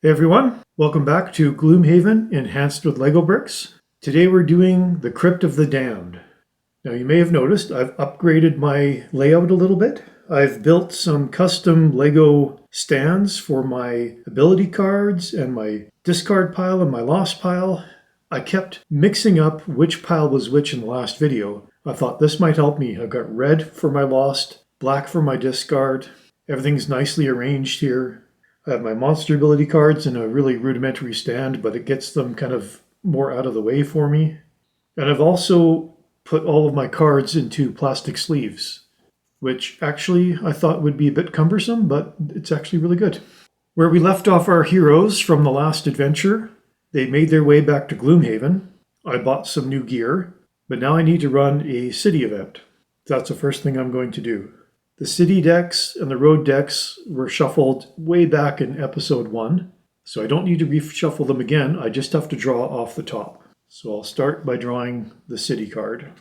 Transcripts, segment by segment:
Hey everyone, welcome back to Gloomhaven enhanced with Lego bricks. Today we're doing the Crypt of the Damned. Now you may have noticed I've upgraded my layout a little bit. I've built some custom Lego stands for my ability cards and my discard pile and my lost pile. I kept mixing up which pile was which in the last video. I thought this might help me. I've got red for my lost, black for my discard. Everything's nicely arranged here. I have my monster ability cards in a really rudimentary stand, but it gets them kind of more out of the way for me. And I've also put all of my cards into plastic sleeves, which actually I thought would be a bit cumbersome, but it's actually really good. Where we left off our heroes from the last adventure, they made their way back to Gloomhaven. I bought some new gear, but now I need to run a city event. That's the first thing I'm going to do. The city decks and the road decks were shuffled way back in episode 1, so I don't need to reshuffle them again. I just have to draw off the top. So I'll start by drawing the city card.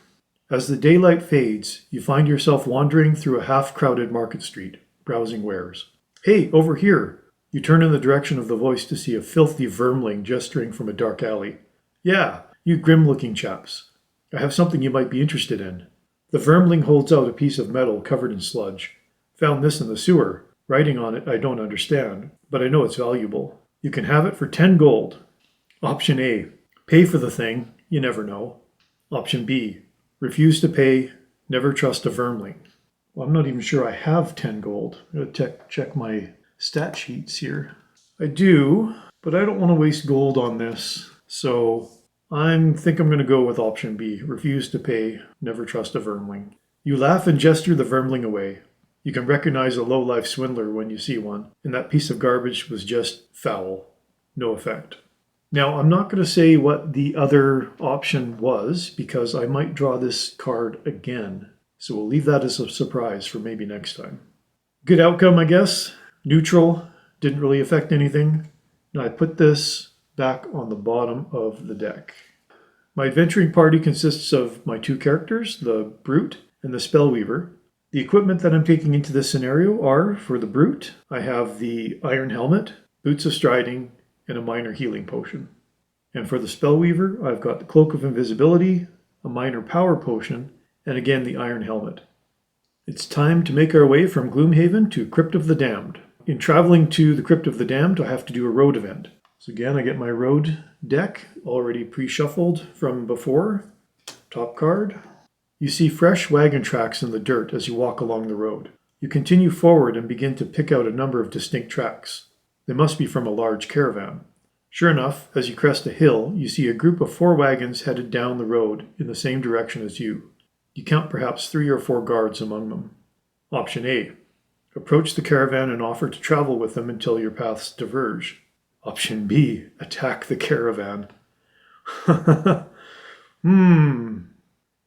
As the daylight fades, you find yourself wandering through a half-crowded market street, browsing wares. Hey, over here! You turn in the direction of the voice to see a filthy vermling gesturing from a dark alley. Yeah, you grim-looking chaps. I have something you might be interested in. The vermling holds out a piece of metal covered in sludge. Found this in the sewer. Writing on it I don't understand, but I know it's valuable. You can have it for 10 gold. Option A. Pay for the thing. You never know. Option B. Refuse to pay. Never trust a vermling. Well, I'm not even sure I have 10 gold. I'm going to check my stat sheets here. I do, but I don't want to waste gold on this, so I think I'm going to go with option B, refuse to pay, never trust a vermling. You laugh and gesture the vermling away. You can recognize a low-life swindler when you see one, and that piece of garbage was just foul. No effect. Now, I'm not going to say what the other option was, because I might draw this card again. So we'll leave that as a surprise for maybe next time. Good outcome, I guess. Neutral, didn't really affect anything. Now I put this back on the bottom of the deck. My adventuring party consists of my two characters, the Brute and the Spellweaver. The equipment that I'm taking into this scenario are, for the Brute, I have the iron helmet, boots of striding, and a minor healing potion. And for the Spellweaver, I've got the cloak of invisibility, a minor power potion, and again the iron helmet. It's time to make our way from Gloomhaven to Crypt of the Damned. In traveling to the Crypt of the Damned, I have to do a road event. So again, I get my road deck already pre-shuffled from before. Top card. You see fresh wagon tracks in the dirt as you walk along the road. You continue forward and begin to pick out a number of distinct tracks. They must be from a large caravan. Sure enough, as you crest a hill, you see a group of 4 wagons headed down the road in the same direction as you. You count perhaps 3 or 4 guards among them. Option A. Approach the caravan and offer to travel with them until your paths diverge. Option B, attack the caravan.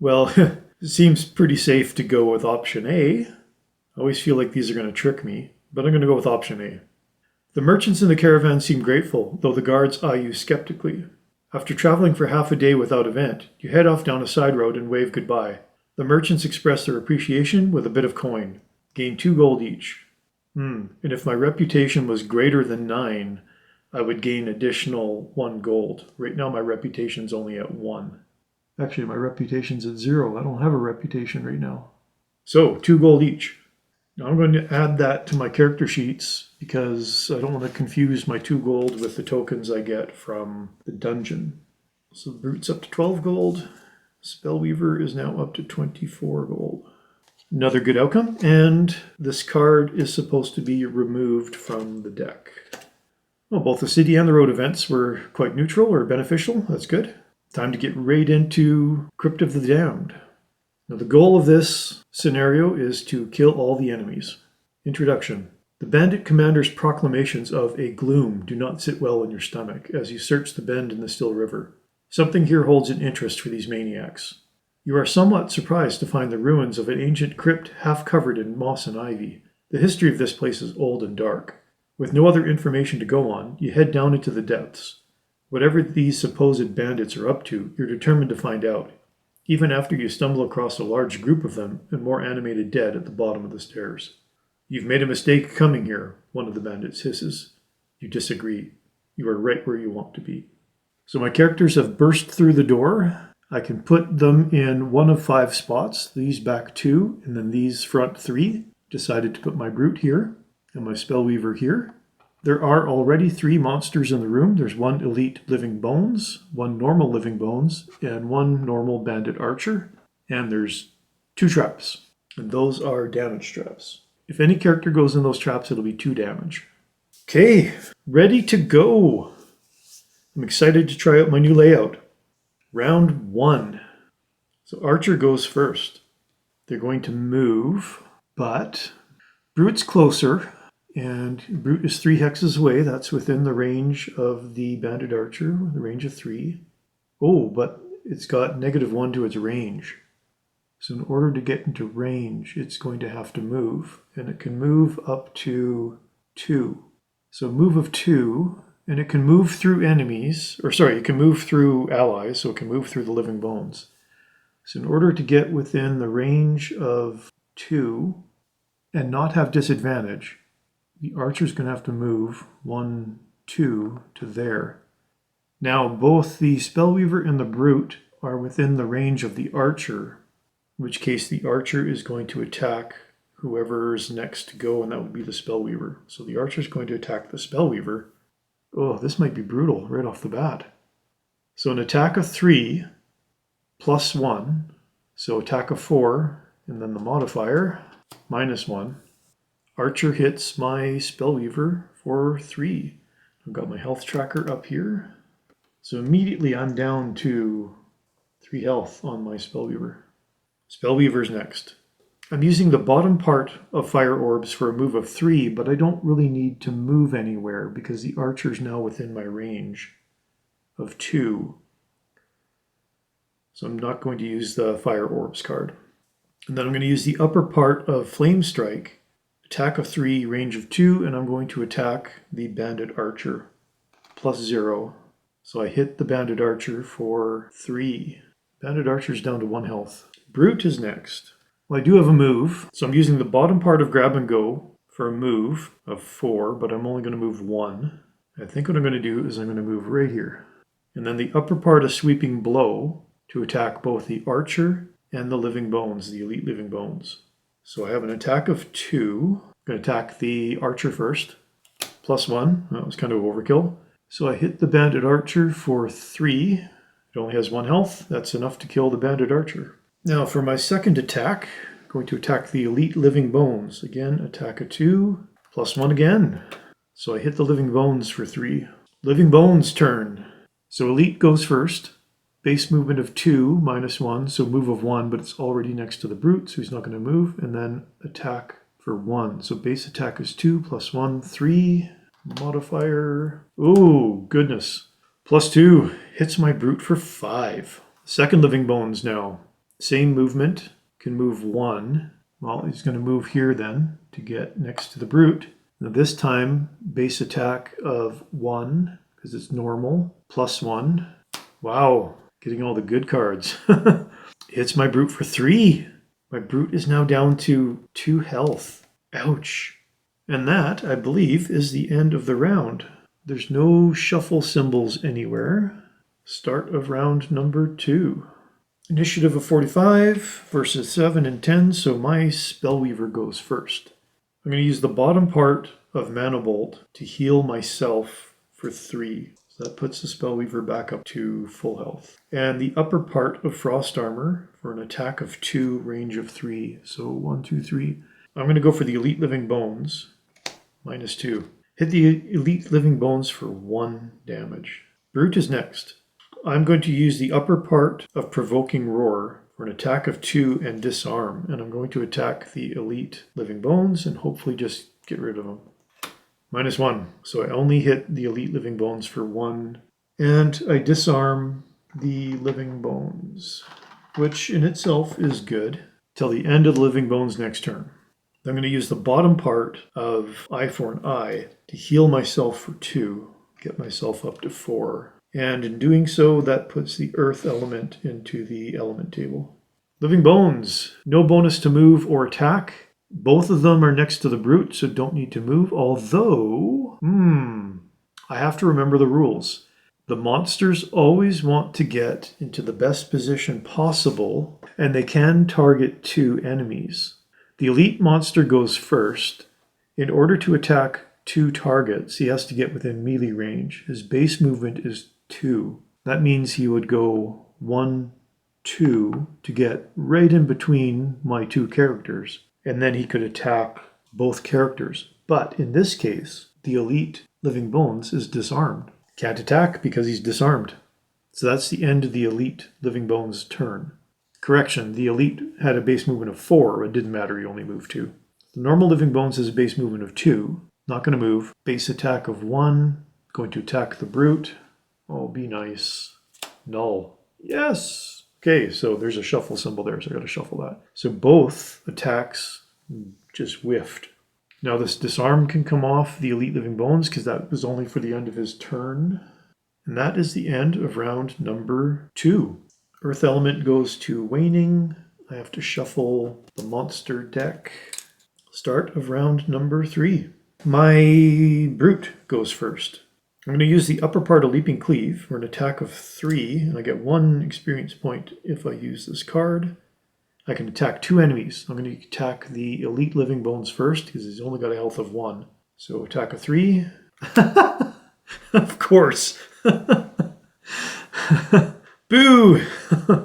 Well, it seems pretty safe to go with option A. I always feel like these are going to trick me, but I'm going to go with option A. The merchants in the caravan seem grateful, though the guards eye you skeptically. After traveling for half a day without event, you head off down a side road and wave goodbye. The merchants express their appreciation with a bit of coin. Gain 2 gold each. And if my reputation was greater than 9, I would gain additional 1 gold. Right now my reputation's only at 1. Actually, my reputation's at 0. I don't have a reputation right now. So, 2 gold each. Now I'm going to add that to my character sheets because I don't want to confuse my 2 gold with the tokens I get from the dungeon. So the Brute's up to 12 gold. Spellweaver is now up to 24 gold. Another good outcome, and this card is supposed to be removed from the deck. Well, both the city and the road events were quite neutral or beneficial. That's good. Time to get right into Crypt of the Damned. Now, the goal of this scenario is to kill all the enemies. Introduction. The bandit commander's proclamations of a gloom do not sit well in your stomach as you search the bend in the still river. Something here holds an interest for these maniacs. You are somewhat surprised to find the ruins of an ancient crypt half covered in moss and ivy. The history of this place is old and dark. With no other information to go on, you head down into the depths. Whatever these supposed bandits are up to, you're determined to find out, even after you stumble across a large group of them and more animated dead at the bottom of the stairs. You've made a mistake coming here, one of the bandits hisses. You disagree. You are right where you want to be. So my characters have burst through the door. I can put them in one of 5 spots, these back 2, and then these front 3. Decided to put my Brute here and my Spellweaver here. There are already 3 monsters in the room. There's 1 elite living bones, 1 normal living bones, and 1 normal bandit archer. And there's 2 traps, and those are damage traps. If any character goes in those traps, it'll be 2 damage. Okay, ready to go. I'm excited to try out my new layout. Round 1. So Archer goes first. They're going to move, but Brute's closer, and Brute is 3 hexes away. That's within the range of the Bandit Archer, the range of 3. Oh, but it's got -1 to its range. So in order to get into range, it's going to have to move, and it can move up to 2. So move of 2. And it can move through enemies, or sorry, it can move through allies, so it can move through the living bones. So in order to get within the range of 2 and not have disadvantage, the archer's going to have to move 1, 2 to there. Now both the Spellweaver and the Brute are within the range of the archer, in which case the archer is going to attack whoever's next to go, and that would be the Spellweaver. So the archer's going to attack the Spellweaver. Oh, this might be brutal right off the bat. So an attack of 3 plus 1. So attack of 4, and then the modifier, -1. Archer hits my Spellweaver for 3. I've got my health tracker up here. So immediately I'm down to 3 health on my Spellweaver. Spellweaver's next. I'm using the bottom part of Fire Orbs for a move of 3, but I don't really need to move anywhere because the Archer's now within my range of 2. So I'm not going to use the Fire Orbs card. And then I'm going to use the upper part of Flame Strike, attack of 3, range of 2, and I'm going to attack the Bandit Archer, +0. So I hit the Bandit Archer for 3. Bandit Archer's down to 1 health. Brute is next. Well, I do have a move, so I'm using the bottom part of Grab and Go for a move of 4, but I'm only going to move 1. I think what I'm going to do is I'm going to move right here. And then the upper part of Sweeping Blow to attack both the Archer and the Living Bones, the Elite Living Bones. So I have an attack of 2. I'm going to attack the Archer first. +1, that was kind of overkill. So I hit the Bandit Archer for 3. It only has 1 health. That's enough to kill the Bandit Archer. Now for my second attack, I'm going to attack the Elite Living Bones. Again, attack of 2, +1 again. So I hit the Living Bones for 3. Living Bones turn. So Elite goes first. Base movement of 2, -1, so move of 1, but it's already next to the Brute, so he's not going to move. And then attack for 1. So base attack is 2, +1, 3. Modifier. Oh, goodness. +2 hits my Brute for 5. Second Living Bones now. Same movement, can move 1. Well, he's going to move here then to get next to the Brute. Now this time, base attack of 1, because it's normal, +1. Wow, getting all the good cards. Hits my Brute for 3. My Brute is now down to 2 health. Ouch. And that, I believe, is the end of the round. There's no shuffle symbols anywhere. Start of round number 2. Initiative of 45 versus 7 and 10, so my Spellweaver goes first. I'm going to use the bottom part of Mana Bolt to heal myself for 3. So that puts the Spellweaver back up to full health. And the upper part of Frost Armor for an attack of 2, range of 3. So 1, 2, 3. I'm going to go for the Elite Living Bones, -2. Hit the Elite Living Bones for 1 damage. Brute is next. I'm going to use the upper part of Provoking Roar for an attack of 2 and disarm, and I'm going to attack the Elite Living Bones and hopefully just get rid of them. -1, so I only hit the Elite Living Bones for 1, and I disarm the Living Bones, which in itself is good, till the end of the Living Bones next turn. I'm going to use the bottom part of Eye for an Eye to heal myself for 2, get myself up to 4. And in doing so, that puts the earth element into the element table. Living Bones, no bonus to move or attack. Both of them are next to the Brute, so don't need to move. Although, I have to remember the rules. The monsters always want to get into the best position possible, and they can target 2 enemies. The elite monster goes first. In order to attack 2 targets, he has to get within melee range. His base movement is 2. That means he would go 1, 2 to get right in between my 2 characters, and then he could attack both characters. But in this case, the elite living bones is disarmed. Can't attack because he's disarmed. So that's the end of the elite living bones turn. Correction, the elite had a base movement of 4, it didn't matter, he only moved 2. The normal living bones has a base movement of 2, not going to move. Base attack of 1, going to attack the brute. Oh, be nice. Null. Yes! Okay, so there's a shuffle symbol there, so I got to shuffle that. So both attacks just whiffed. Now this disarm can come off the elite living bones because that was only for the end of his turn. And that is the end of round number 2. Earth element goes to waning. I have to shuffle the monster deck. Start of round number 3. My brute goes first. I'm going to use the upper part of Leaping Cleave for an attack of 3, and I get 1 experience point if I use this card. I can attack 2 enemies. I'm going to attack the elite living bones first because he's only got a health of 1. So attack of 3. Of course. Boo!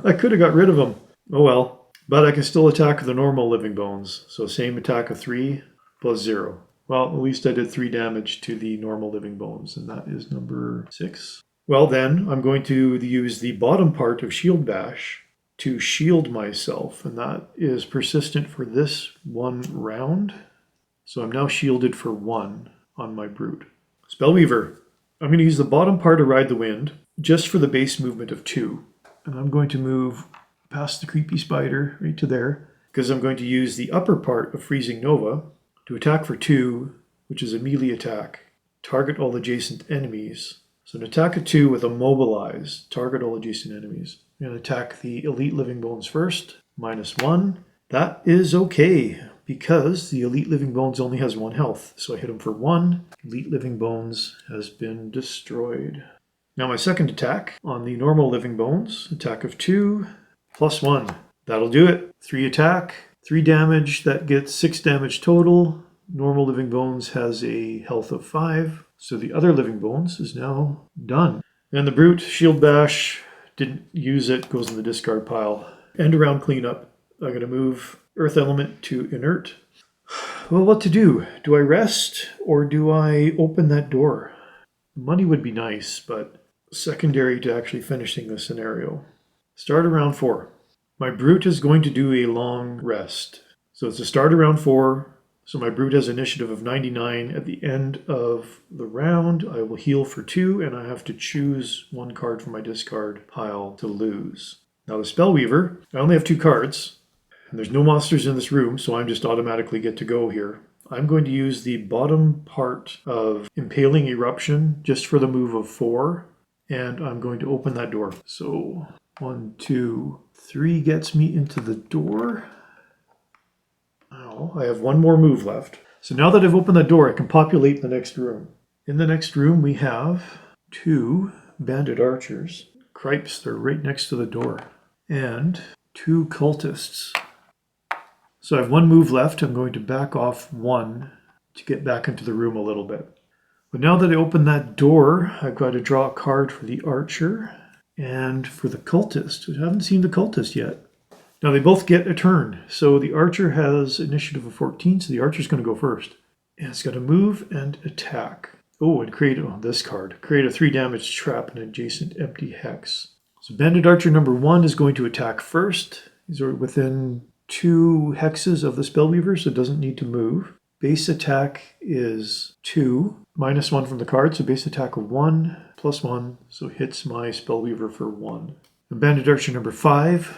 I could have got rid of him. Oh well. But I can still attack the normal living bones. So same attack of 3 plus 0. Well, at least I did 3 damage to the normal living bones, and that is number 6. Well then, I'm going to use the bottom part of Shield Bash to shield myself, and that is persistent for this 1 round. So I'm now shielded for 1 on my brute. Spellweaver. I'm going to use the bottom part to Ride the Wind, just for the base movement of 2. And I'm going to move past the creepy spider right to there, because I'm going to use the upper part of Freezing Nova to attack for 2, which is a melee attack. Target all adjacent enemies. So an attack of 2 with a mobilize. Target all adjacent enemies. I'm going to attack the elite living bones first. -1. That is okay, because the elite living bones only has 1 health. So I hit him for 1. Elite living bones has been destroyed. Now my second attack on the normal living bones. Attack of 2 +1. That'll do it. 3 attack. 3 damage, that gets 6 damage total. Normal living bones has a health of 5, so the other living bones is now done. And the brute, Shield Bash, didn't use it, goes in the discard pile. End around cleanup. I'm going to move Earth Element to inert. Well, what to do? Do I rest or do I open that door? Money would be nice, but secondary to actually finishing the scenario. Start around 4. My brute is going to do a long rest. So it's a start around 4. So my brute has initiative of 99. At the end of the round, I will heal for 2, and I have to choose 1 card from my discard pile to lose. Now the Spellweaver, I only have 2 cards, and there's no monsters in this room, so I'm just automatically get to go here. I'm going to use the bottom part of Impaling Eruption just for the move of 4, and I'm going to open that door. So 1, 2, 3 gets me into the door. Now I have 1 more move left. So now that I've opened the door, I can populate the next room. In the next room we have 2 bandit archers. Crypts, they're right next to the door. And 2 cultists. So I have 1 move left. I'm going to back off 1 to get back into the room a little bit. But now that I open that door, I've got to draw a card for the archer and for the cultist. I haven't seen the cultist yet. Now they both get a turn. So the archer has initiative of 14, so the archer's going to go first. And it's got to move and attack. Oh, and create this card. Create a 3 damage trap in an adjacent empty hex. So bandit archer number 1 is going to attack first. These are within 2 hexes of the Spellweaver, so it doesn't need to move. Base attack is 2, -1 from the card, so base attack of 1, +1, so hits my Spellweaver for 1. And bandit archer number 5,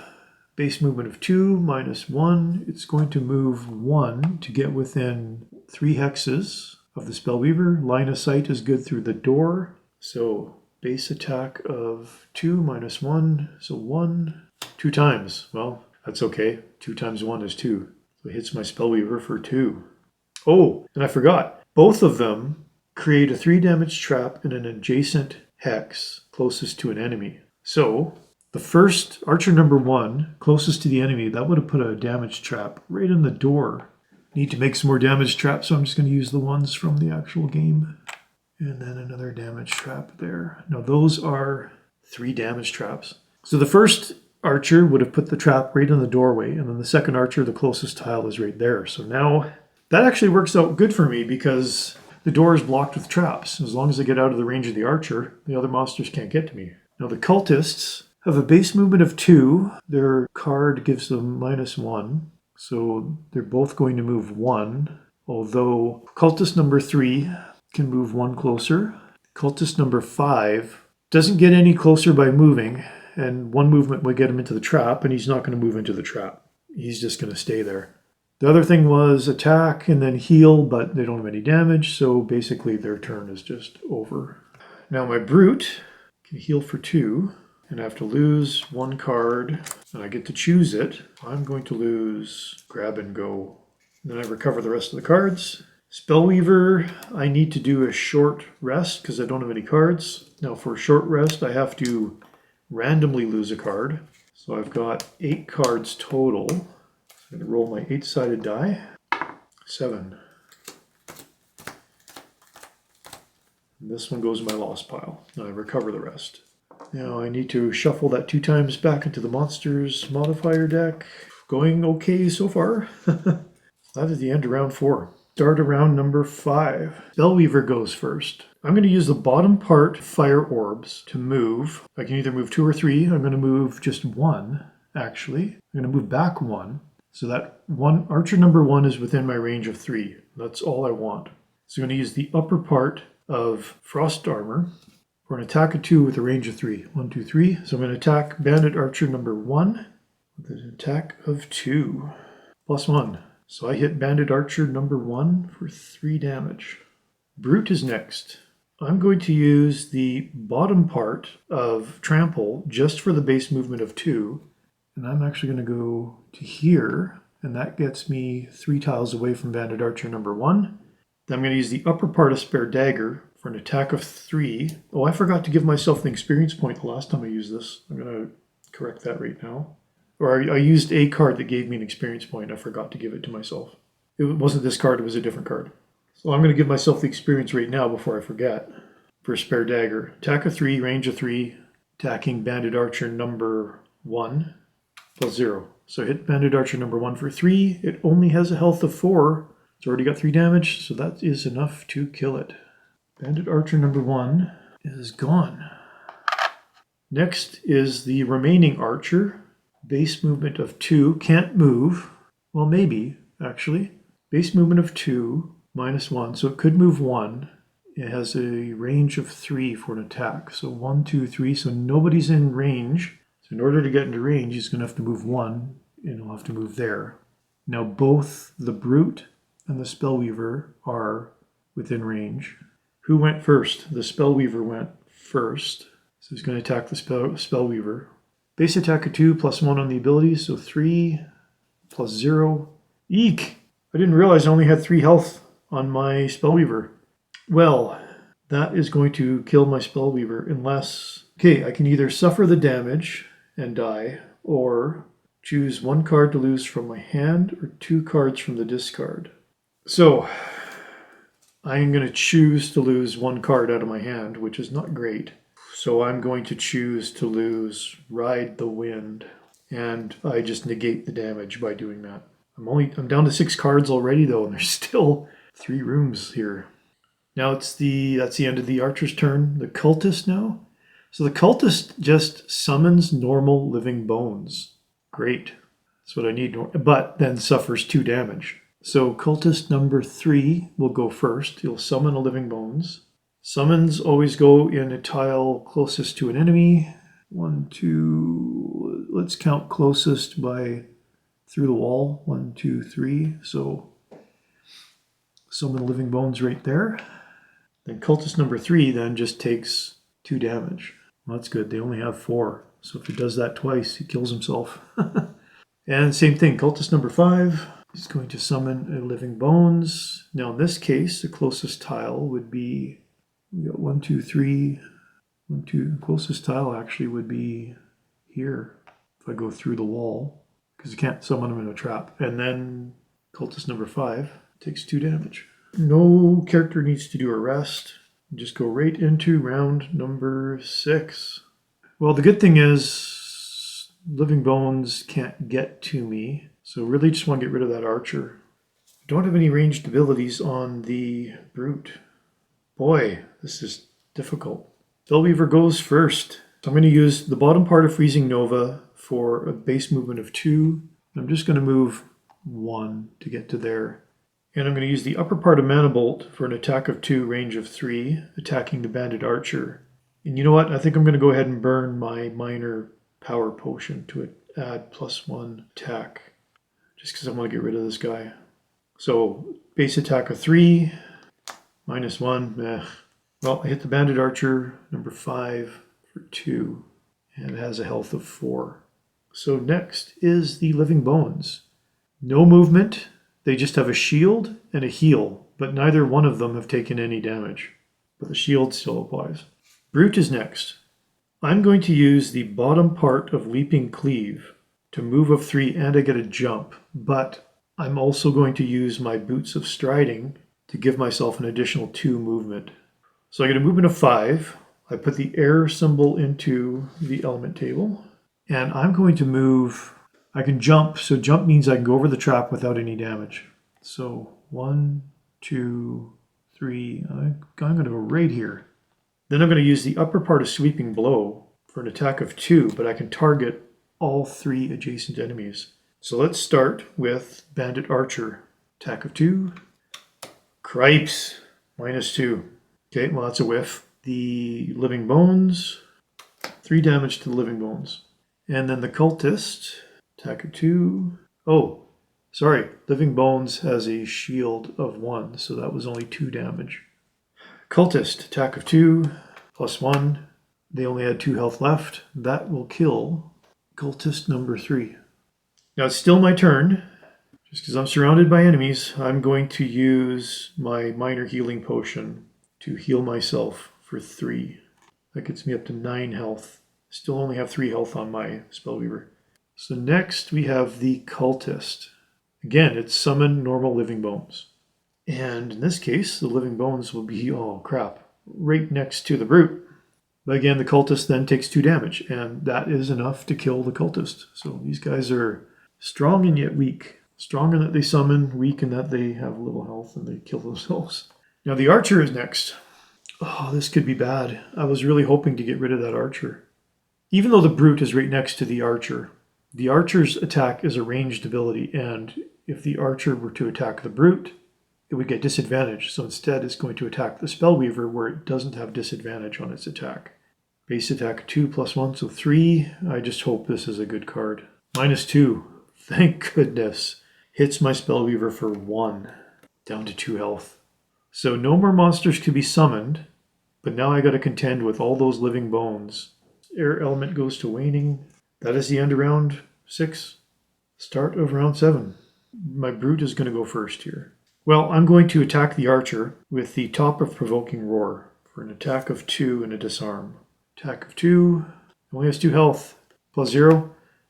base movement of 2, -1. It's going to move 1 to get within 3 hexes of the Spellweaver. Line of sight is good through the door, so base attack of 2, -1, so 1, 2 times. Well, that's okay. 2 times 1 is 2. So it hits my Spellweaver for 2. Oh, and I forgot. Both of them create a 3 damage trap in an adjacent hex closest to an enemy. So the first archer number 1 closest to the enemy, that would have put a damage trap right in the door. Need to make some more damage traps, so I'm just going to use the ones from the actual game. And then another damage trap there. Now those are 3 damage traps. So the first archer would have put the trap right in the doorway, and then the second archer, the closest tile, is right there. So now that actually works out good for me because the door is blocked with traps. As long as I get out of the range of the archer, the other monsters can't get to me. Now the cultists have a base movement of 2. Their card gives them -1. So they're both going to move 1. Although cultist number 3 can move 1 closer. Cultist number 5 doesn't get any closer by moving. And 1 movement would get him into the trap, and he's not going to move into the trap. He's just going to stay there. The other thing was attack and then heal, but they don't have any damage, so basically their turn is just over. Now my brute can heal for 2, and I have to lose 1 card, and I get to choose it. I'm going to lose grab and go. And then I recover the rest of the cards. Spellweaver, I need to do a short rest because I don't have any cards. Now for a short rest, I have to randomly lose a card. So I've got 8 cards total. I'm going to roll my 8-sided die. 7. And this one goes in my lost pile. Now I recover the rest. Now I need to shuffle that 2 times back into the monsters modifier deck. Going okay so far. That is the end of round 4. Start of round number 5. Spellweaver goes first. I'm going to use the bottom part fire orbs to move. I can either move 2 or 3. I'm going to move just 1, actually. I'm going to move back 1. So that one archer number 1 is within my range of 3. That's all I want. So I'm going to use the upper part of frost armor for an attack of 2 with a range of 3. 1, 2, 3. So I'm going to attack bandit archer number 1 with an attack of 2. +1. So I hit bandit archer number 1 for 3 damage. Brute is next. I'm going to use the bottom part of trample just for the base movement of 2. And I'm actually going to go to here, and that gets me 3 tiles away from bandit archer number 1. Then I'm going to use the upper part of spare dagger for an attack of 3. Oh, I forgot to give myself an experience point the last time I used this. I'm going to correct that right now. Or I used a card that gave me an experience point. I forgot to give it to myself. It wasn't this card, it was a different card. So I'm going to give myself the experience right now before I forget. For spare dagger. Attack of 3, range of 3, attacking bandit archer number 1. +0. So I hit bandit archer number 1 for 3. It only has a health of 4. It's already got 3 damage, so that is enough to kill it. Bandit archer number 1 is gone. Next is the remaining archer. Base movement of 2. Can't move. Well, maybe, actually. Base movement of 2, -1. So it could move 1. It has a range of 3 for an attack. So 1, 2, 3. So nobody's in range. In order to get into range, he's going to have to move 1, and he'll have to move there. Now both the Brute and the Spellweaver are within range. Who went first? The Spellweaver went first. So he's going to attack the Spellweaver. Base attack of 2, +1 on the abilities, so 3, +0. Eek! I didn't realize I only had 3 health on my Spellweaver. Well, that is going to kill my Spellweaver unless... Okay, I can either suffer the damage and die, or choose 1 card to lose from my hand or 2 cards from the discard. So I'm going to choose to lose 1 card out of my hand, which is not great. So I'm going to choose to lose Ride the Wind, and I just negate the damage by doing that. I'm down to 6 cards already though, and there's still 3 rooms here. Now that's the end of the archer's turn. The cultist now. So the cultist just summons normal living bones. Great. That's what I need. But then suffers 2 damage. So cultist number 3 will go first. He'll summon a living bones. Summons always go in a tile closest to an enemy. 1, 2, let's count closest by through the wall. 1, 2, 3. So summon living bones right there. Then cultist number 3 then just takes 2 damage. Well, that's good. They only have 4. So if he does that twice, he kills himself. And same thing, cultist number 5 He's going to summon a Living Bones. Now in this case, the closest tile would be, we got 1, 2, 3, 1, 2, closest tile actually would be here. If I go through the wall, because you can't summon him in a trap. And then cultist number 5 takes 2 damage. No character needs to do a rest. Just go right into round number 6. Well, the good thing is Living Bones can't get to me. So really just want to get rid of that archer. I don't have any ranged abilities on the Brute. Boy, this is difficult. Spellweaver goes first. So I'm going to use the bottom part of Freezing Nova for a base movement of 2. I'm just going to move 1 to get to there. And I'm going to use the upper part of Mana Bolt for an attack of 2, range of 3, attacking the Banded Archer. And you know what? I think I'm going to go ahead and burn my minor power potion to add +1 attack. Just because I want to get rid of this guy. So, base attack of 3, -1. Well, I hit the Banded Archer, number 5, for 2. And it has a health of 4. So next is the Living Bones. No movement. They just have a shield and a heal, but neither one of them have taken any damage. But the shield still applies. Brute is next. I'm going to use the bottom part of Leaping Cleave to move of 3 and I get a jump, but I'm also going to use my Boots of Striding to give myself an additional 2 movement. So I get a movement of 5. I put the air symbol into the element table, and I'm going to move. I can jump, so jump means I can go over the trap without any damage. So 1, 2, 3, I'm going to go right here. Then I'm going to use the upper part of Sweeping Blow for an attack of 2, but I can target all 3 adjacent enemies. So let's start with Bandit Archer. Attack of 2. Cripes, -2. Okay, well that's a whiff. The Living Bones, 3 damage to the Living Bones. And then the Cultist, attack of 2. Oh, sorry, Living Bones has a shield of 1, so that was only 2 damage. Cultist, attack of 2, +1. They only had 2 health left. That will kill Cultist number 3. Now it's still my turn. Just because I'm surrounded by enemies, I'm going to use my minor healing potion to heal myself for 3. That gets me up to 9 health. Still only have 3 health on my Spellweaver. So next we have the Cultist. Again, it's summon normal Living Bones. And in this case, the Living Bones will be, oh crap, right next to the Brute. But again, the Cultist then takes 2 damage, and that is enough to kill the Cultist. So these guys are strong and yet weak. Strong in that they summon, weak in that they have little health and they kill themselves. Now the Archer is next. Oh, this could be bad. I was really hoping to get rid of that Archer. Even though the Brute is right next to the Archer's attack is a ranged ability, and if the Archer were to attack the Brute, it would get disadvantage. So instead it's going to attack the Spellweaver where it doesn't have disadvantage on its attack. Base attack 2 +1, so 3. I just hope this is a good card. -2. Thank goodness. Hits my Spellweaver for 1. Down to 2 health. So no more monsters could be summoned, but now I got to contend with all those Living Bones. Air element goes to waning. That is the end of round 6. Start of round 7. My Brute is going to go first here. Well, I'm going to attack the Archer with the top of Provoking Roar for an attack of 2 and a disarm. Attack of 2, only has 2 health, +0,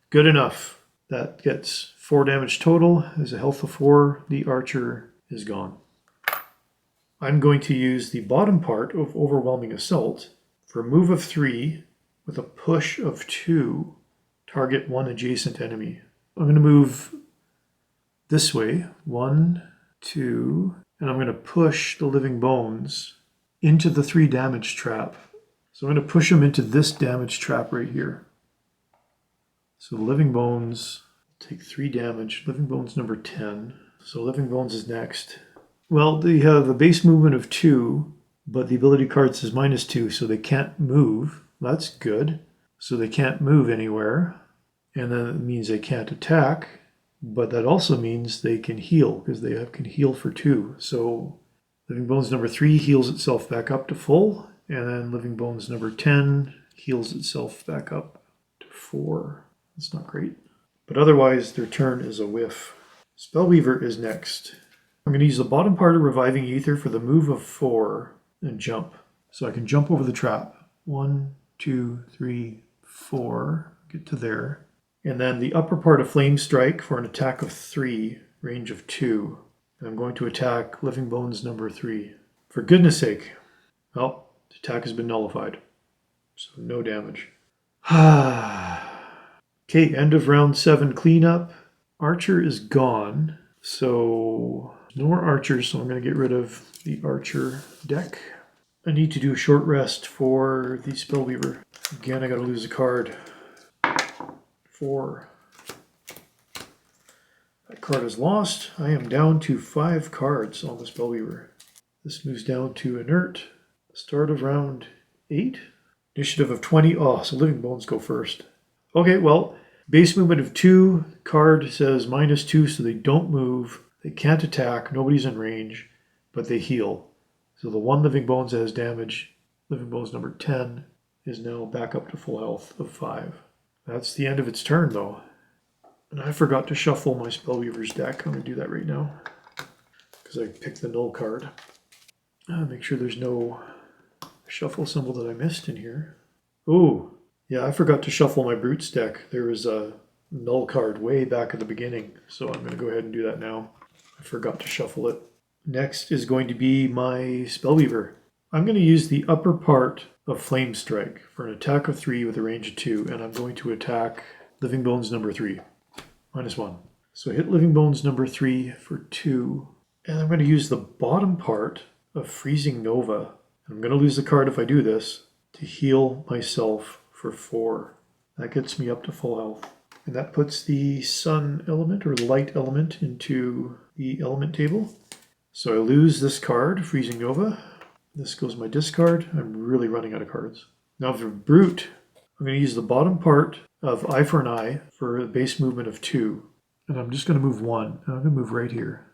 good enough. That gets 4 damage total, has a health of 4, the Archer is gone. I'm going to use the bottom part of Overwhelming Assault for a move of 3 with a push of 2, target 1 adjacent enemy. I'm going to move this way, 1, 2, and I'm going to push the Living Bones into the 3 damage trap. So I'm going to push them into this damage trap right here. So the Living Bones take 3 damage. Living Bones number 10. So Living Bones is next. Well, they have a base movement of 2, but the ability card says -2, so they can't move. That's good. So they can't move anywhere. And then it means they can't attack. But that also means they can heal, because they can heal for 2. So Living Bones number 3 heals itself back up to full. And then Living Bones number 10 heals itself back up to 4. That's not great. But otherwise, their turn is a whiff. Spellweaver is next. I'm going to use the bottom part of Reviving Ether for the move of 4 and jump. So I can jump over the trap. 1, 2, 3, 4. Get to there. And then the upper part of Flame Strike for an attack of 3, range of 2. And I'm going to attack Living Bones number 3. For goodness sake. Well, the attack has been nullified. So no damage. Okay, end of round 7 cleanup. Archer is gone. So no more archers, so I'm going to get rid of the archer deck. I need to do a short rest for the Spellweaver. Again, I got to lose a card. 4. That card is lost. I am down to 5 cards on the Spellweaver. This moves down to inert. Start of round 8. Initiative of 20. Oh, so Living Bones go first. Okay, well, base movement of 2. Card says -2, so they don't move. They can't attack. Nobody's in range, but they heal. So the one Living Bones that has damage, Living Bones number 10, is now back up to full health of 5. That's the end of its turn, though. And I forgot to shuffle my Spellweaver's deck. I'm going to do that right now because I picked the null card. Make sure there's no shuffle symbol that I missed in here. Oh, yeah, I forgot to shuffle my Brute's deck. There was a null card way back at the beginning, so I'm going to go ahead and do that now. I forgot to shuffle it. Next is going to be my Spellweaver. I'm going to use the upper part of Flame Strike for an attack of 3 with a range of 2, and I'm going to attack Living Bones number 3, -1. So I hit Living Bones number 3 for 2, and I'm going to use the bottom part of Freezing Nova. I'm going to lose the card if I do this to heal myself for 4. That gets me up to full health. And that puts the sun element or light element into the element table. So I lose this card, Freezing Nova. This goes my discard. I'm really running out of cards. Now for Brute, I'm going to use the bottom part of Eye for an Eye for a base movement of 2. And I'm just going to move 1. And I'm going to move right here.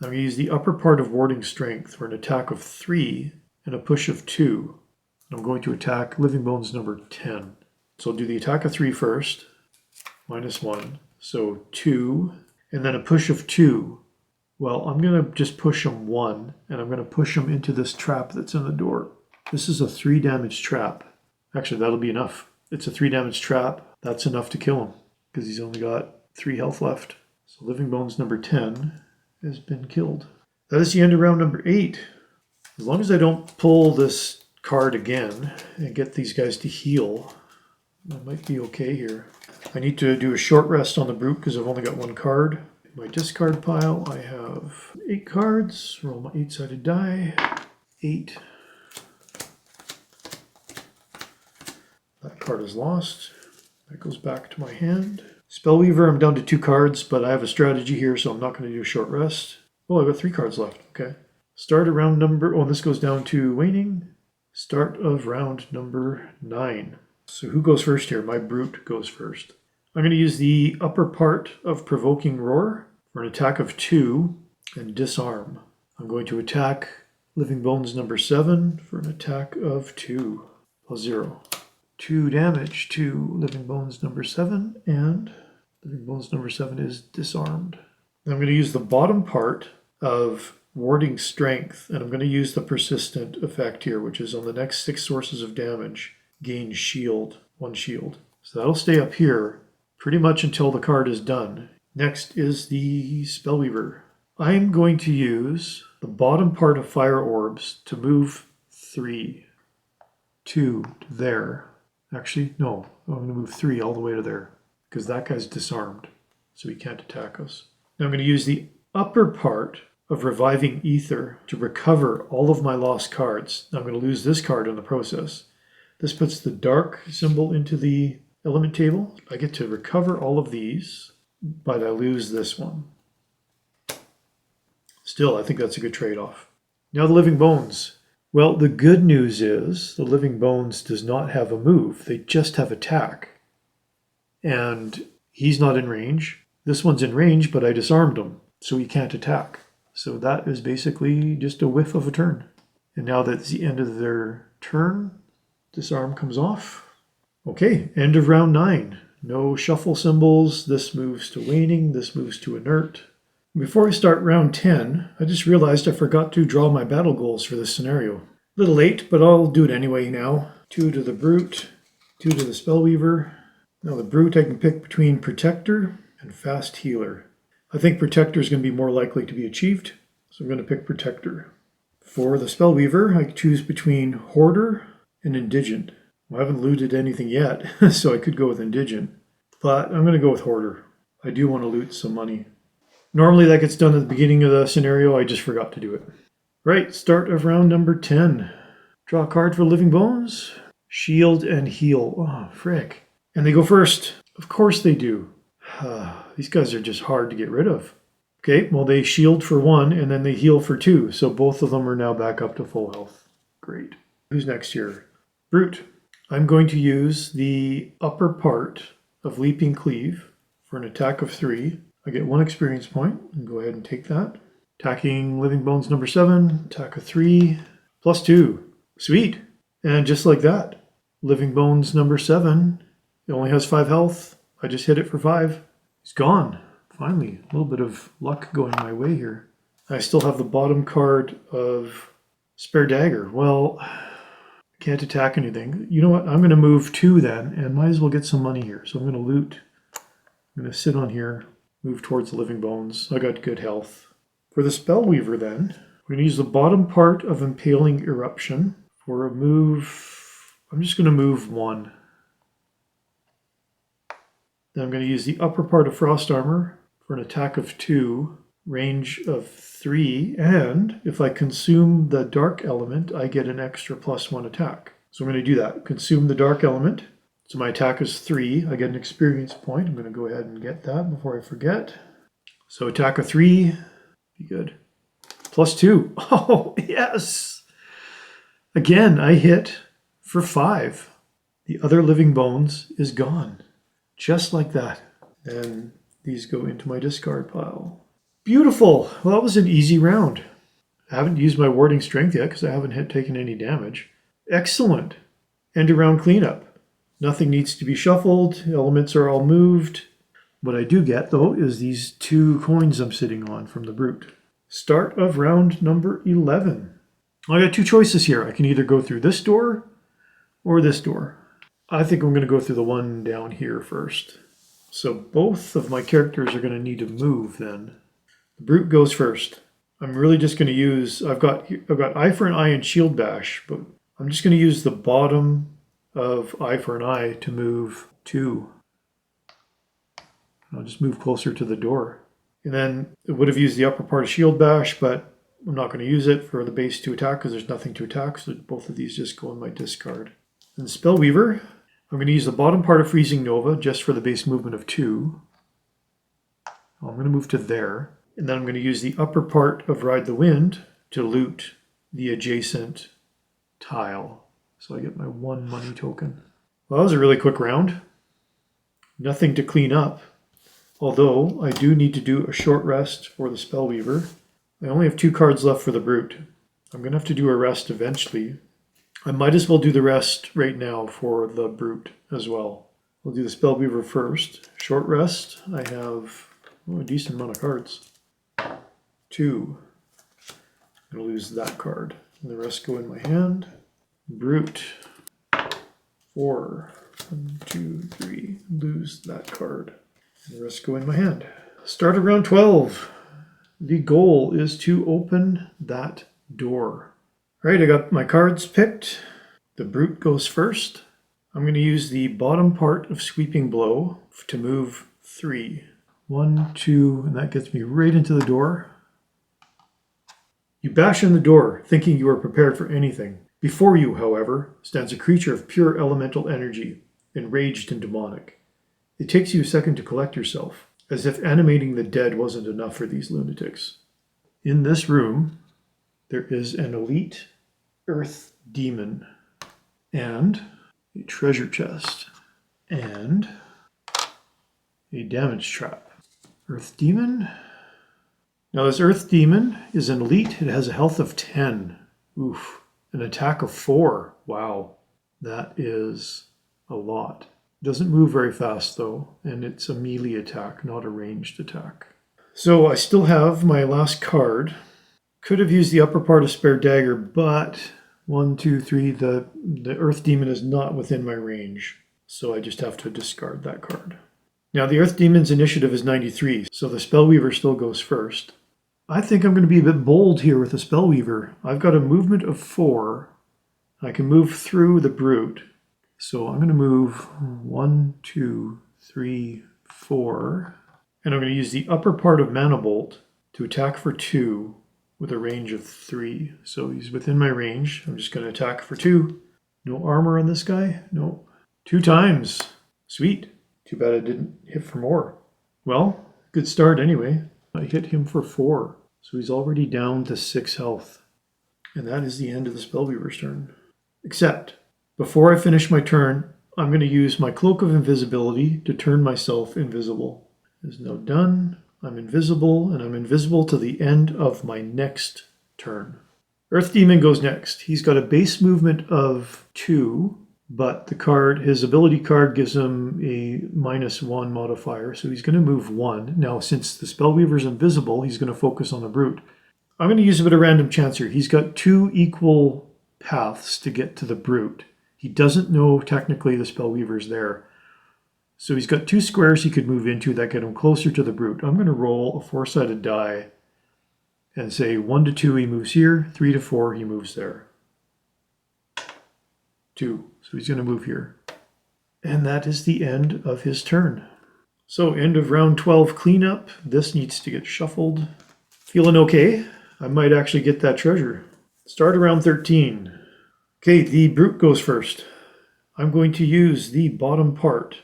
I'm going to use the upper part of Warding Strength for an attack of 3 and a push of 2. And I'm going to attack Living Bones number 10. So I'll do the attack of 3 first. -1, so 2, and then a push of 2. Well, I'm going to just push him 1, and I'm going to push him into this trap that's in the door. This is a 3 damage trap. Actually, that'll be enough. It's a 3 damage trap. That's enough to kill him, because he's only got 3 health left. So Living Bones number 10 has been killed. That is the end of round number 8. As long as I don't pull this card again and get these guys to heal, I might be okay here. I need to do a short rest on the Brute because I've only got 1 card. In my discard pile, I have 8 cards. Roll my 8-sided die. 8. That card is lost. That goes back to my hand. Spellweaver, I'm down to 2 cards, but I have a strategy here, so I'm not going to do a short rest. Oh, I've got 3 cards left. Okay. Start of round number... Oh, and this goes down to waning. Start of round number 9. So who goes first here? My Brute goes first. I'm going to use the upper part of Provoking Roar for an attack of 2 and disarm. I'm going to attack Living Bones number 7 for an attack of 2 plus 0. 2 damage to Living Bones number 7, and Living Bones number 7 is disarmed. I'm going to use the bottom part of Warding Strength, and I'm going to use the persistent effect here, which is on the next 6 sources of damage. Gain shield, 1 shield. So that'll stay up here pretty much until the card is done. Next is the Spellweaver. I'm going to use the bottom part of Fire Orbs to move 3, 2 to there. Actually, no, I'm going to move 3 all the way to there because that guy's disarmed, so he can't attack us. Now I'm going to use the upper part of Reviving Ether to recover all of my lost cards. Now I'm going to lose this card in the process. This puts the dark symbol into the element table. I get to recover all of these, but I lose this one. Still, I think that's a good trade-off. Now the Living Bones. Well, the good news is the Living Bones does not have a move. They just have attack. And he's not in range. This one's in range, but I disarmed him, so he can't attack. So that is basically just a whiff of a turn. And now that's the end of their turn. Disarm comes off. Okay, end of round 9. No shuffle symbols. This moves to waning. This moves to inert. Before I start round 10, I just realized I forgot to draw my battle goals for this scenario. A little late, but I'll do it anyway now. 2 to the Brute, 2 to the Spellweaver. Now the Brute I can pick between Protector and Fast Healer. I think Protector is going to be more likely to be achieved, so I'm going to pick Protector. For the Spellweaver, I choose between Hoarder and Indigent. I haven't looted anything yet, so I could go with Indigent, but I'm going to go with Hoarder. I do want to loot some money. Normally that gets done at the beginning of the scenario, I just forgot to do it. Right, start of round number 10. Draw a card for Living Bones. Shield and heal. Oh, frick. And they go first. Of course they do. These guys are just hard to get rid of. Okay, well they shield for 1 and then they heal for 2. So both of them are now back up to full health. Great. Who's next here? Brute. I'm going to use the upper part of Leaping Cleave for an attack of 3. I get 1 experience point, and go ahead and take that. Attacking Living Bones number 7, attack of 3, plus 2. Sweet. And just like that, Living Bones number 7, it only has 5 health. I just hit it for 5. He's gone. Finally, a little bit of luck going my way here. I still have the bottom card of Spare Dagger. Well, can't attack anything. You know what? I'm going to move 2 then, and might as well get some money here. So I'm going to loot. I'm going to sit on here. Move towards the Living Bones. I got good health. For the Spellweaver then, we're going to use the bottom part of Impaling Eruption for a move. I'm just going to move 1. Then I'm going to use the upper part of Frost Armor for an attack of 2, range of 3, and if I consume the Dark Element, I get an extra +1 attack. So I'm going to do that. Consume the Dark Element. So my attack is 3. I get an experience point. I'm going to go ahead and get that before I forget. So attack of 3. Be good. +2. Oh, yes! Again, I hit for 5. The other Living Bones is gone. Just like that. And these go into my discard pile. Beautiful! Well, that was an easy round. I haven't used my Warding Strength yet because I haven't taken any damage. Excellent! End of round cleanup. Nothing needs to be shuffled. Elements are all moved. What I do get, though, is these 2 coins I'm sitting on from the Brute. Start of round number 11. I got 2 choices here. I can either go through this door or this door. I think I'm going to go through the one down here first. So both of my characters are going to need to move then. The Brute goes first. I'm really just going to use... I've got Eye for an Eye and Shield Bash, but I'm just going to use the bottom of Eye for an Eye to move 2. I'll just move closer to the door. And then it would have used the upper part of Shield Bash, but I'm not going to use it for the base to attack because there's nothing to attack, so both of these just go in my discard. And Spellweaver, I'm going to use the bottom part of Freezing Nova just for the base movement of 2. I'm going to move to there. And then I'm going to use the upper part of Ride the Wind to loot the adjacent tile. So I get my 1 money token. Well, that was a really quick round. Nothing to clean up. Although I do need to do a short rest for the Spellweaver. I only have 2 cards left for the Brute. I'm going to have to do a rest eventually. I might as well do the rest right now for the Brute as well. We'll do the Spellweaver first. Short rest. I have a decent amount of cards. 2. I'm going to lose that card. And the rest go in my hand. Brute. 4. 1, 2, 3. Lose that card. And the rest go in my hand. Start of round 12. The goal is to open that door. All right, I got my cards picked. The Brute goes first. I'm going to use the bottom part of Sweeping Blow to move 3. 1, 2, and that gets me right into the door. You bash in the door, thinking you are prepared for anything. Before you, however, stands a creature of pure elemental energy, enraged and demonic. It takes you a second to collect yourself, as if animating the dead wasn't enough for these lunatics. In this room, there is an elite earth demon, and a treasure chest, and a damage trap. Earth demon. Now this earth demon is an elite. It has a health of 10. Oof. An attack of 4. Wow. That is a lot. Doesn't move very fast though, and it's a melee attack, not a ranged attack. So I still have my last card. Could have used the upper part of Spare Dagger, but 1, 2, 3, the Earth Demon is not within my range. So I just have to discard that card. Now the Earth Demon's initiative is 93, so the Spellweaver still goes first. I think I'm going to be a bit bold here with the Spellweaver. I've got a movement of 4. I can move through the Brute. So I'm going to move 1, 2, 3, 4. And I'm going to use the upper part of Mana Bolt to attack for 2 with a range of 3. So he's within my range. I'm just going to attack for 2. No armor on this guy? No. 2 times. Sweet. Too bad I didn't hit for more. Well, good start anyway. I hit him for 4. So he's already down to 6 health. And that is the end of the Spellweaver's turn. Except, before I finish my turn, I'm going to use my Cloak of Invisibility to turn myself invisible. It's now done. I'm invisible, and I'm invisible to the end of my next turn. Earth Demon goes next. He's got a base movement of 2, but the card, his ability card gives him a -1 modifier, so he's going to move 1. Now, since the Spellweaver's invisible, he's going to focus on the Brute. I'm going to use a bit of random chance here. He's got 2 equal paths to get to the Brute. He doesn't know technically the Spellweaver's there. So he's got 2 squares he could move into that get him closer to the Brute. I'm going to roll a 4-sided die and say 1 to 2 he moves here, 3 to 4 he moves there. 2, so he's going to move here. And that is the end of his turn. So end of round 12 cleanup. This needs to get shuffled. Feeling okay. I might actually get that treasure. Start around 13. Okay, the Brute goes first. I'm going to use the bottom part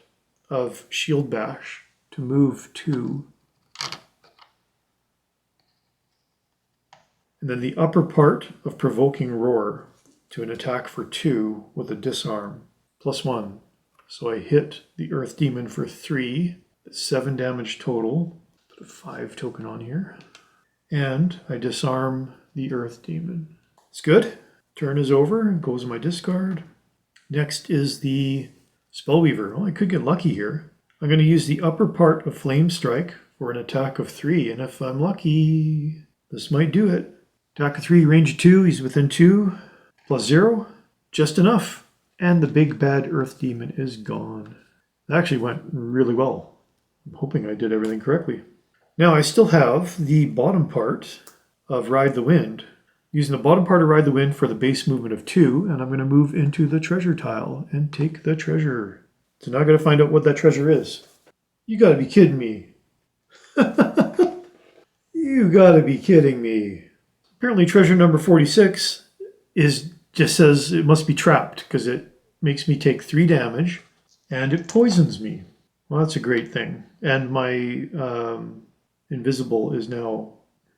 of Shield Bash to move 2. And then the upper part of Provoking Roar to an attack for 2 with a disarm, +1. So I hit the Earth Demon for 3, 7 damage total. Put a 5 token on here. And I disarm the Earth Demon. It's good. Turn is over. It goes in my discard. Next is the Spellweaver. Well, I could get lucky here. I'm going to use the upper part of Flame Strike for an attack of 3. And if I'm lucky, this might do it. Attack of 3, range of 2. He's within 2. +0. Just enough. And the big bad Earth Demon is gone. That actually went really well. I'm hoping I did everything correctly. Now I still have the bottom part of Ride the Wind. Using the bottom part of Ride the Wind for the base movement of 2, and I'm going to move into the treasure tile and take the treasure. So now I got to find out what that treasure is. You got to be kidding me. You got to be kidding me. Apparently treasure number 46 just says it must be trapped because it makes me take 3 damage and it poisons me. Well, that's a great thing. And my invisible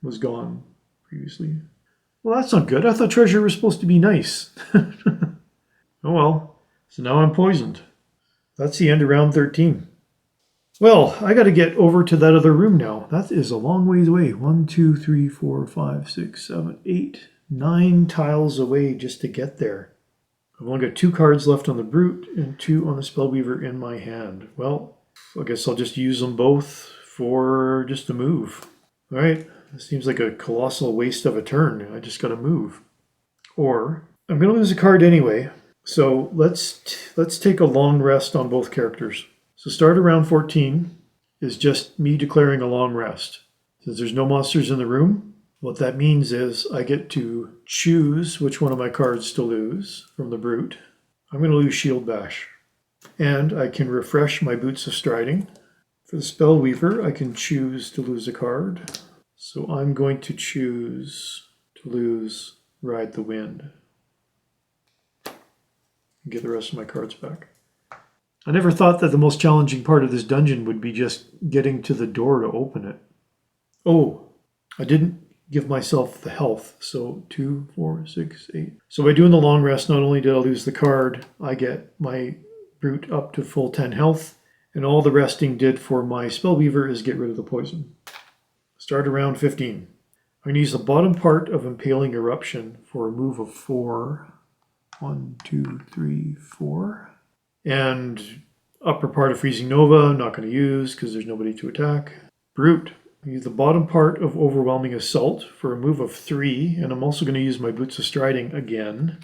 was gone previously. Well, that's not good. I thought treasure was supposed to be nice. Oh well. So now I'm poisoned. That's the end of round 13. Well, I got to get over to that other room now. That is a long ways away. 1, 2, 3, 4, 5, 6, 7, 8, 9 tiles away just to get there. I've only got 2 cards left on the Brute and 2 on the Spellweaver in my hand. Well, I guess I'll just use them both for just a move. All right, this seems like a colossal waste of a turn. I just got to move. Or I'm going to lose a card anyway. So let's take a long rest on both characters. So start around 14 is just me declaring a long rest. Since there's no monsters in the room, what that means is I get to choose which one of my cards to lose from the Brute. I'm going to lose Shield Bash. And I can refresh my Boots of Striding. For the Spellweaver, I can choose to lose a card. So I'm going to choose to lose Ride the Wind. And get the rest of my cards back. I never thought that the most challenging part of this dungeon would be just getting to the door to open it. Oh, I didn't give myself the health. So 2, 4, 6, 8. So by doing the long rest, not only did I lose the card, I get my Brute up to full 10 health. And all the resting did for my Spellweaver is get rid of the poison. Start around 15. I'm going to use the bottom part of Impaling Eruption for a move of 4. 1, 2, 3, 4. And upper part of Freezing Nova, I'm not going to use because there's nobody to attack. Brute, Use the bottom part of Overwhelming Assault for a move of 3, and I'm also going to use my Boots of Striding again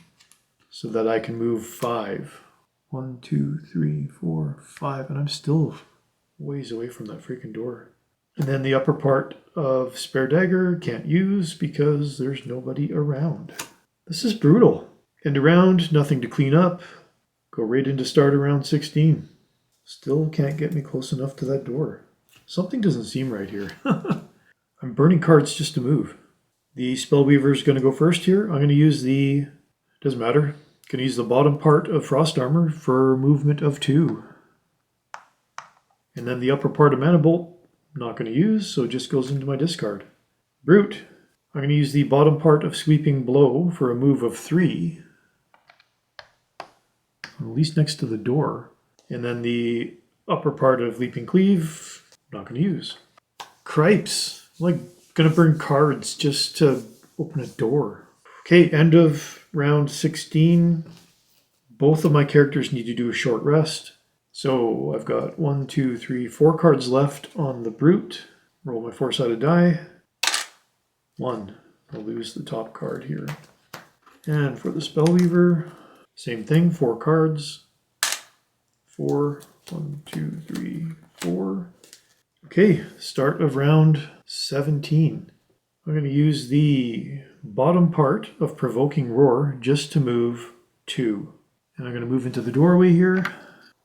so that I can move 5. 1, 2, 3, 4, 5, and I'm still ways away from that freaking door. And then the upper part of Spare Dagger can't use because there's nobody around. This is brutal. End of round, nothing to clean up. Go right into start around 16. Still can't get me close enough to that door. Something doesn't seem right here. I'm burning cards just to move. The Spellweaver is going to go first here. I'm going to use the, doesn't matter, going to use the bottom part of Frost Armor for movement of 2. And then the upper part of Mana Bolt, not going to use, so it just goes into my discard. Brute, I'm going to use the bottom part of Sweeping Blow for a move of 3. At least next to the door. And then the upper part of Leaping Cleave, not going to use. Cripes. I'm like going to burn cards just to open a door. Okay, end of round 16. Both of my characters need to do a short rest. So I've got 1, 2, 3, 4 cards left on the Brute. Roll my 4-sided die. 1. I'll lose the top card here. And for the Spellweaver, same thing, 4 cards. 4. 1, 2, 3, 4. Okay, start of round 17. I'm going to use the bottom part of Provoking Roar just to move 2. And I'm going to move into the doorway here.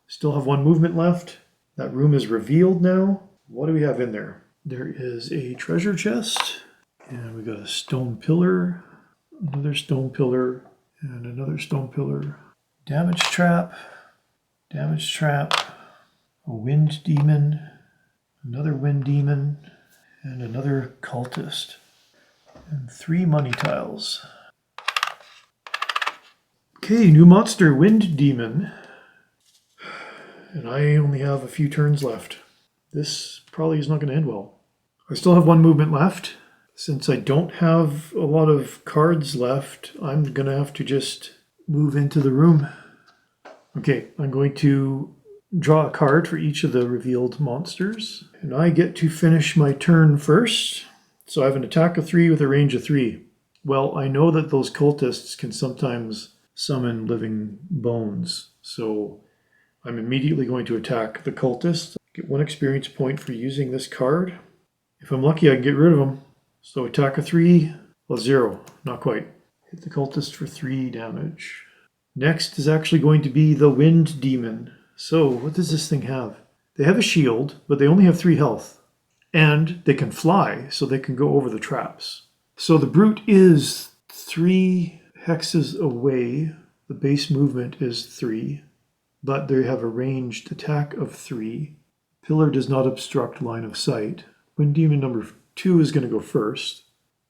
Still have 1 movement left. That room is revealed now. What do we have in there? There is a treasure chest. And we got a stone pillar. Another stone pillar. And another stone pillar. Damage trap. Damage trap. A wind demon. Another wind demon. And another cultist. And 3 money tiles. Okay, new monster, Wind Demon. And I only have a few turns left. This probably is not going to end well. I still have 1 movement left. Since I don't have a lot of cards left, I'm going to have to just move into the room. Okay, I'm going to draw a card for each of the revealed monsters. And I get to finish my turn first. So I have an attack of 3 with a range of 3. Well, I know that those cultists can sometimes summon living bones. So I'm immediately going to attack the cultist. Get 1 experience point for using this card. If I'm lucky, I can get rid of them. So attack of 3, well, 0. Not quite. Hit the cultist for 3 damage. Next is actually going to be the Wind Demon. So what does this thing have? They have a shield, but they only have 3 health. And they can fly, so they can go over the traps. So the Brute is 3 hexes away. The base movement is 3. But they have a ranged attack of 3. Pillar does not obstruct line of sight. Wind Demon number 2 is going to go first.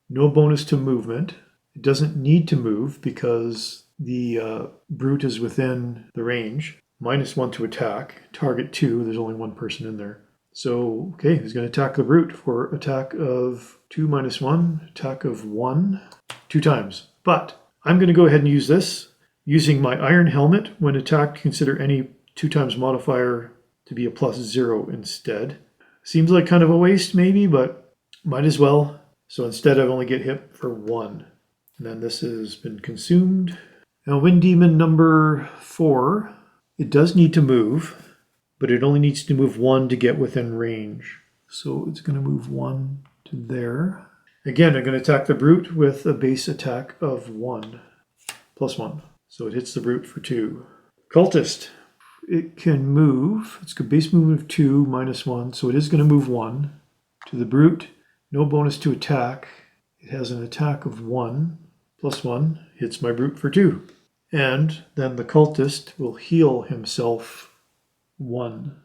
No bonus to movement. It doesn't need to move because the Brute is within the range. -1 to attack. Target 2. There's only 1 person in there. So, okay, he's going to attack the Brute for attack of 2 -1. Attack of 1. 2 times. But I'm going to go ahead and use this. Using my Iron Helmet, when attacked, consider any 2 times modifier to be a +0 instead. Seems like kind of a waste maybe, but might as well. So instead I only get hit for 1. And then this has been consumed. Now Wind Demon number 4, it does need to move, but it only needs to move 1 to get within range. So it's going to move 1 to there. Again, I'm going to attack the Brute with a base attack of 1, +1. So it hits the Brute for 2. Cultist. It can move. It's got base movement of 2, -1. So it is going to move 1 to the Brute. No bonus to attack. It has an attack of 1, +1. Hits my Brute for 2. And then the Cultist will heal himself 1.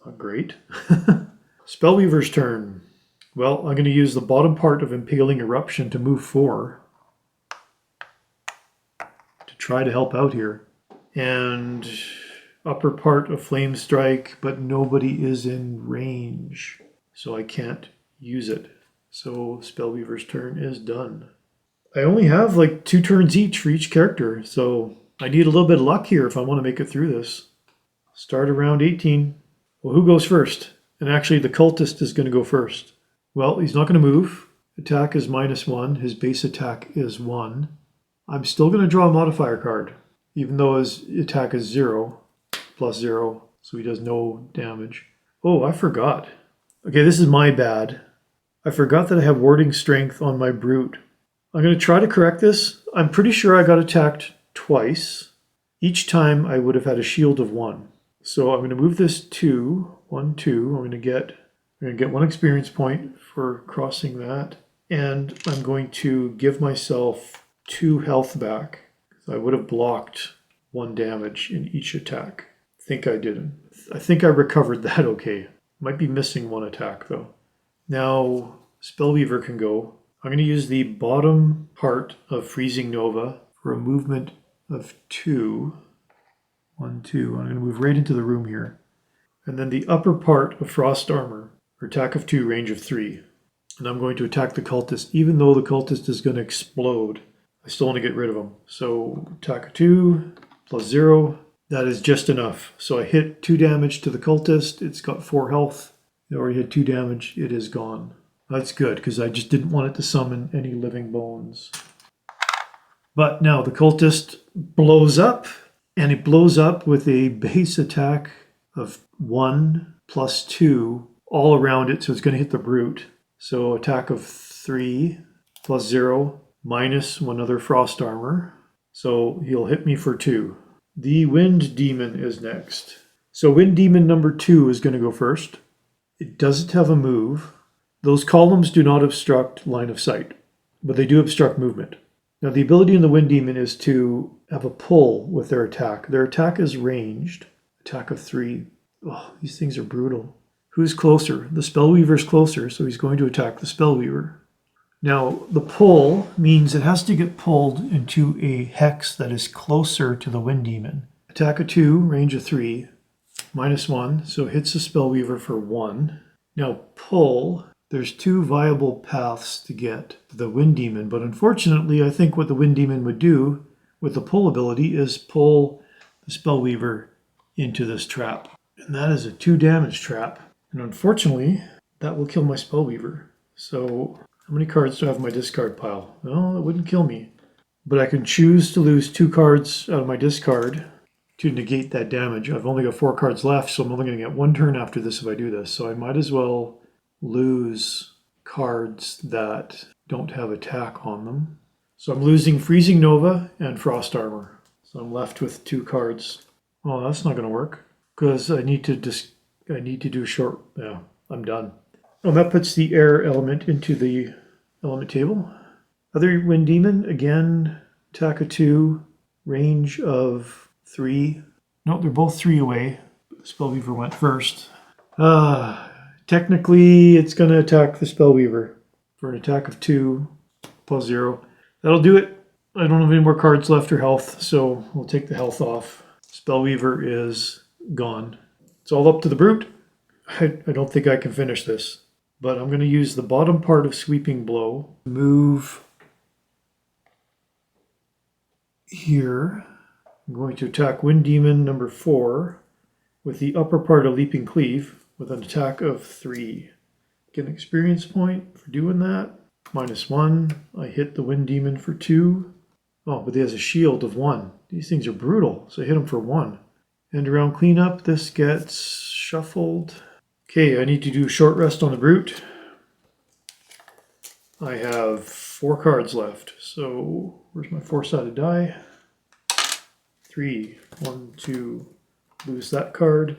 Not great. Spellweaver's turn. Well, I'm going to use the bottom part of Impaling Eruption to move 4. Try to help out here. And upper part of Flame Strike, but nobody is in range. So I can't use it. So Spellweaver's turn is done. I only have like 2 turns each for each character, so I need a little bit of luck here if I want to make it through this. Start around 18. Well, who goes first? And actually the Cultist is going to go first. Well, he's not going to move. Attack is -1. His base attack is 1. I'm still going to draw a modifier card, even though his attack is 0, +0, so he does no damage. Oh, I forgot. Okay, this is my bad. I forgot that I have warding strength on my Brute. I'm going to try to correct this. I'm pretty sure I got attacked twice. Each time I would have had a shield of 1. So I'm going to move this to 1, 2. I'm going to get 1 experience point for crossing that. And I'm going to give myself 2 health back. I would have blocked 1 damage in each attack. I think I didn't. I think I recovered that okay. Might be missing 1 attack though. Now Spellweaver can go. I'm going to use the bottom part of Freezing Nova for a movement of 2. 1, 2. I'm going to move right into the room here. And then the upper part of Frost Armor for attack of 2, range of 3. And I'm going to attack the cultist. Even though the cultist is going to explode, I still want to get rid of him. So attack of 2, +0. That is just enough. So I hit 2 damage to the cultist. It's got 4 health. It already hit 2 damage. It is gone. That's good, because I just didn't want it to summon any living bones. But now the cultist blows up, and it blows up with a base attack of 1 +2 all around it. So it's going to hit the Brute. So attack of 3 +0 minus 1 other Frost Armor. So he'll hit me for 2. The Wind Demon is next. So Wind Demon number 2 is going to go first. It doesn't have a move. Those columns do not obstruct line of sight, but they do obstruct movement. Now the ability in the Wind Demon is to have a pull with their attack. Their attack is ranged. Attack of 3. Oh, these things are brutal. Who's closer? The Spellweaver's closer, so he's going to attack the Spellweaver. Now, the pull means it has to get pulled into a hex that is closer to the Wind Demon. Attack of 2, range of 3, -1, so it hits the Spellweaver for 1. Now, pull, there's 2 viable paths to get to the Wind Demon, but unfortunately, I think what the Wind Demon would do with the pull ability is pull the Spellweaver into this trap. And that is a 2 damage trap. And unfortunately, that will kill my Spellweaver. So how many cards do I have in my discard pile? Well, it wouldn't kill me. But I can choose to lose 2 cards out of my discard to negate that damage. I've only got 4 cards left, so I'm only going to get 1 turn after this if I do this. So I might as well lose cards that don't have attack on them. So I'm losing Freezing Nova and Frost Armor. So I'm left with 2 cards. Oh, that's not going to work because I need to do short. Yeah, I'm done. And that puts the air element into the element table. Other Wind Demon, again, attack of 2, range of 3. No, they're both 3 away. Spellweaver went first. Technically, it's going to attack the Spellweaver for an attack of 2, +0. That'll do it. I don't have any more cards left or health, so we'll take the health off. Spellweaver is gone. It's all up to the Brute. I don't think I can finish this, but I'm going to use the bottom part of Sweeping Blow. Move here. I'm going to attack Wind Demon number 4 with the upper part of Leaping Cleave with an attack of 3. Get an experience point for doing that. -1. I hit the Wind Demon for 2. Oh, but he has a shield of 1. These things are brutal, so I hit him for 1. And around cleanup, this gets shuffled. Okay, I need to do a short rest on the Brute. I have 4 cards left. So where's my 4-sided die? 3, 1, 2, lose that card.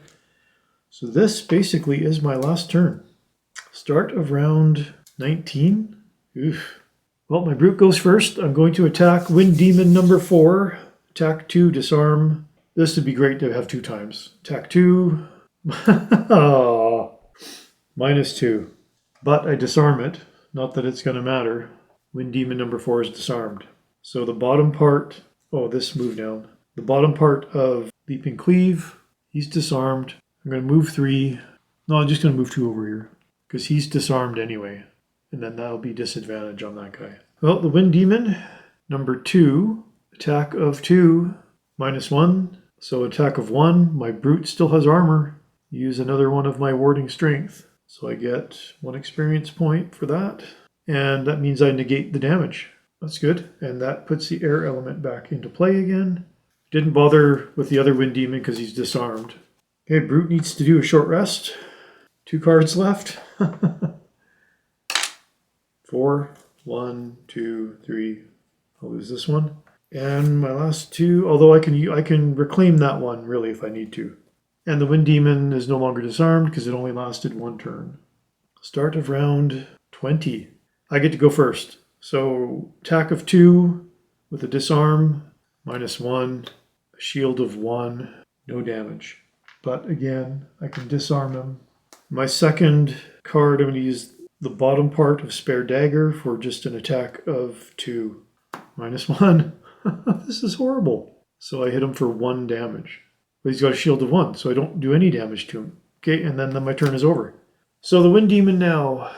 So this basically is my last turn. Start of round 19. Oof. Well, my Brute goes first. I'm going to attack Wind Demon number 4. Attack 2, disarm. This would be great to have 2 times. Attack 2. Oh, -2. But I disarm it. Not that it's going to matter. Wind Demon number 4 is disarmed. So the bottom part, oh, this move down. The bottom part of Leaping Cleave, he's disarmed. I'm going to move 3. No, I'm just going to move 2 over here because he's disarmed anyway. And then that'll be disadvantage on that guy. Well, the Wind Demon number 2, attack of 2, -1. So attack of 1, my Brute still has armor. Use another one of my warding strength. So I get 1 experience point for that. And that means I negate the damage. That's good. And that puts the air element back into play again. Didn't bother with the other Wind Demon because he's disarmed. Okay, Brute needs to do a short rest. 2 cards left. 4, 1, 2, 3. I'll lose this one. And my last 2, although I can reclaim that one really if I need to. And the Wind Demon is no longer disarmed because it only lasted 1 turn. Start of round 20. I get to go first. So attack of 2 with a disarm, -1, a shield of 1, no damage. But again, I can disarm him. My second card, I'm going to use the bottom part of Spare Dagger for just an attack of 2. -1. This is horrible. So I hit him for 1 damage. But he's got a shield of 1, so I don't do any damage to him. Okay, and then my turn is over. So the Wind Demon now.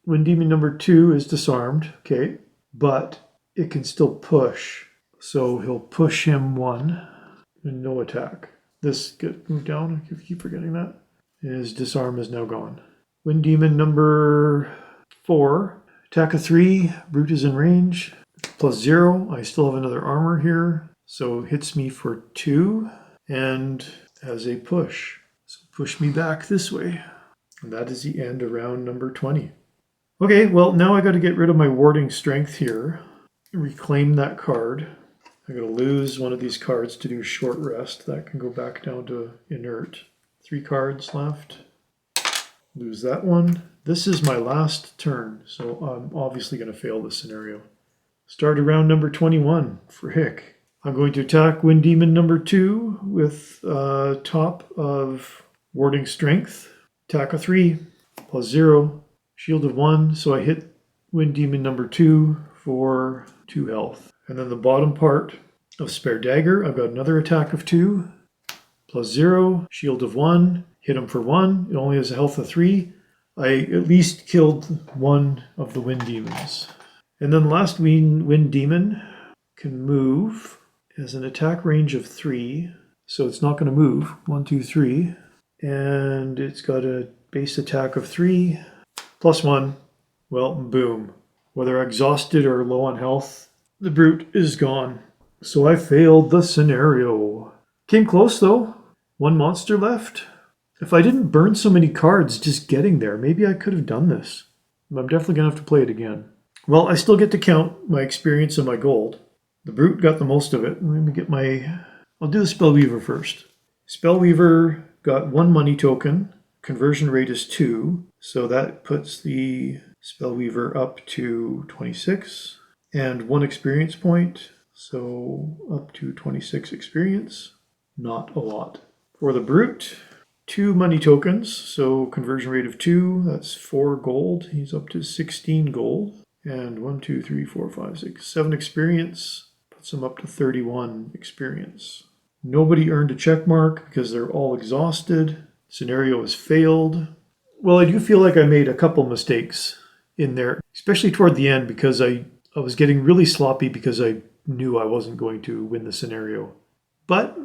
Wind Demon number 2 is disarmed, okay, but it can still push. So he'll push him 1 and no attack. This get moved down, I keep forgetting that. His disarm is now gone. Wind Demon number 4, attack of 3, Brute is in range, +0. I still have another armor here, so hits me for 2 and has a push. So push me back this way. And that is the end of round number 20. Okay, well, now I got to get rid of my warding strength here. Reclaim that card. I'm going to lose one of these cards to do short rest. That can go back down to inert. 3 cards left. Lose that one. This is my last turn, so I'm obviously going to fail this scenario. Start of round number 21 for Hick. I'm going to attack Wind Demon number 2 with top of warding strength. Attack of 3, +0. Shield of 1, so I hit Wind Demon number 2 for 2 health. And then the bottom part of Spare Dagger, I've got another attack of 2, +0, shield of 1, hit him for 1, it only has a health of 3. I at least killed one of the Wind Demons. And then the last Wind Demon can move, has an attack range of 3, so it's not going to move, 1, 2, 3. And it's got a base attack of 3, +1, well, boom. Whether exhausted or low on health, the Brute is gone. So I failed the scenario. Came close though. 1 monster left. If I didn't burn so many cards just getting there, maybe I could have done this. I'm definitely going to have to play it again. Well, I still get to count my experience and my gold. The Brute got the most of it. Let me get I'll do the Spellweaver first. Spellweaver got 1 money token. Conversion rate is 2, so that puts the Spellweaver up to 26, and 1 experience point, so up to 26 experience. Not a lot. For the Brute, 2 money tokens, so conversion rate of 2, that's 4 gold. He's up to 16 gold, and 1, 2, 3, 4, 5, 6, 7 experience, puts him up to 31 experience. Nobody earned a check mark because they're all exhausted. Scenario has failed. Well, I do feel like I made a couple mistakes in there, especially toward the end because I was getting really sloppy because I knew I wasn't going to win the scenario. But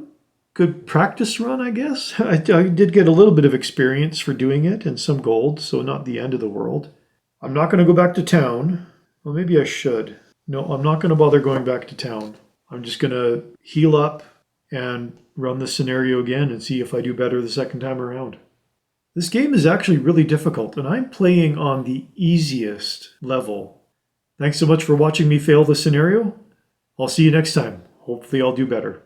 good practice run, I guess. I did get a little bit of experience for doing it and some gold, so not the end of the world. I'm not going to go back to town. Well, maybe I should. No, I'm not going to bother going back to town. I'm just going to heal up and run the scenario again and see if I do better the second time around. This game is actually really difficult, and I'm playing on the easiest level. Thanks so much for watching me fail the scenario. I'll see you next time. Hopefully I'll do better.